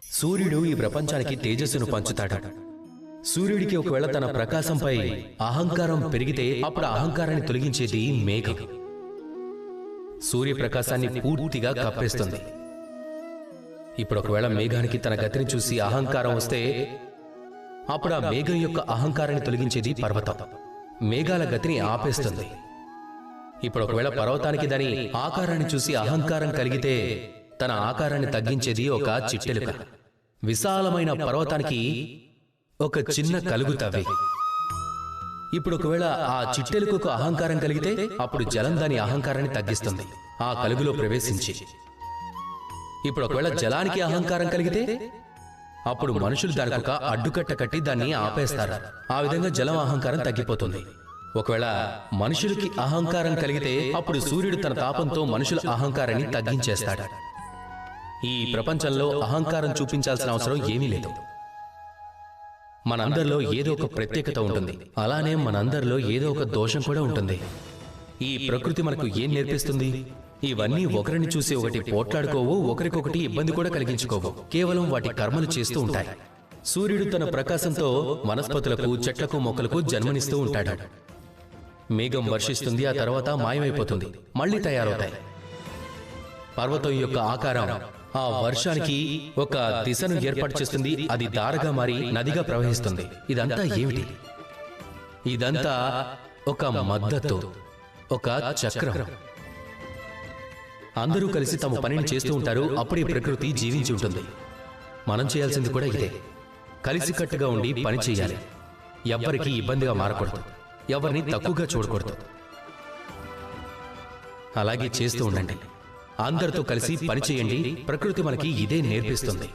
సూర్యుడు ఈ ప్రపంచానికి తేజస్సును పంచుతాడు. సూర్యుడికి ఒకవేళ తన ప్రకాశంపై అహంకారం పెరిగితే అప్పుడు అహంకారాన్ని తొలగించేది మేఘం. సూర్యప్రకాశాన్ని పూర్తిగా కప్పేస్తుంది. ఇప్పుడు ఒకవేళ మేఘానికి తన గతిని చూసి అహంకారం వస్తే అప్పుడు ఆ మేఘం యొక్క అహంకారాన్ని తొలగించేది పర్వతం. మేఘాల గతిని ఆపేస్తుంది. ఇప్పుడు ఒకవేళ పర్వతానికి దాని ఆకారాన్ని చూసి అహంకారం కలిగితే తన ఆకారాన్ని తగ్గించేది ఒక చిట్టెలుక. విశాలమైన పర్వతానికి ఒక చిన్న కలుగు తవ్వి ఇప్పుడు ఒకవేళ ఆ చిట్టెలుకకు అహంకారం కలిగితే అప్పుడు జలం దాని అహంకారాన్ని తగ్గిస్తుంది ఆ కలుగులో ప్రవేశించి. ఇప్పుడు ఒకవేళ జలానికి అహంకారం కలిగితే అప్పుడు మనుషులు దానికి ఒక అడ్డుకట్ట కట్టి దాన్ని ఆపేస్తారు. ఆ విధంగా జలం అహంకారం తగ్గిపోతుంది. ఒకవేళ మనుషులకి అహంకారం కలిగితే అప్పుడు సూర్యుడు తన తాపంతో మనుషుల అహంకారాన్ని తగ్గించేస్తాడు. ఈ ప్రపంచంలో అహంకారం చూపించాల్సిన అవసరం ఏమీ లేదు. మనందరిలో ఏదో ఒక ప్రత్యేకత ఉంటుంది. అలానే మనందరిలో ఏదో ఒక దోషం కూడా ఉంటుంది. ఈ ప్రకృతి మనకు ఏం నేర్పిస్తుంది? ఇవన్నీ ఒకరిని చూసి ఒకటి పోట్లాడుకోవు, ఒకరికొకటి ఇబ్బంది కూడా కలిగించుకోవు. కేవలం వాటి కర్మలు చేస్తూ ఉంటాయి. సూర్యుడు తన ప్రకాశంతో వనస్పతులకు, చెట్లకు, మొక్కలకు జన్మనిస్తూ ఉంటాడు. మేఘం వర్షిస్తుంది, ఆ తర్వాత మాయమైపోతుంది, మళ్లీ తయారవుతాయి. పర్వతం యొక్క ఆకారం ఆ వర్షానికి ఒక దిశను ఏర్పాటు చేస్తుంది. అది దారగా మారి నదిగా ప్రవహిస్తుంది. ఇదంతా ఏమిటి? ఇదంతా ఒక మద్దతు, ఒక చక్రం. అందరూ కలిసి తమ పనిని చేస్తూ ఉంటారు. అప్పుడే ప్రకృతి జీవించి ఉంటుంది. మనం చేయాల్సింది కూడా ఇదే. కలిసికట్టుగా ఉండి పని చేయాలి. ఎవ్వరికీ ఇబ్బందిగా మారకూడదు, ఎవరిని తక్కువగా చూడకూడదు. అలాగే చేస్తూ ఉండండి. అందరితో కలిసి పని చేయండి. ప్రకృతి మనకి ఇదే నేర్పిస్తుంది.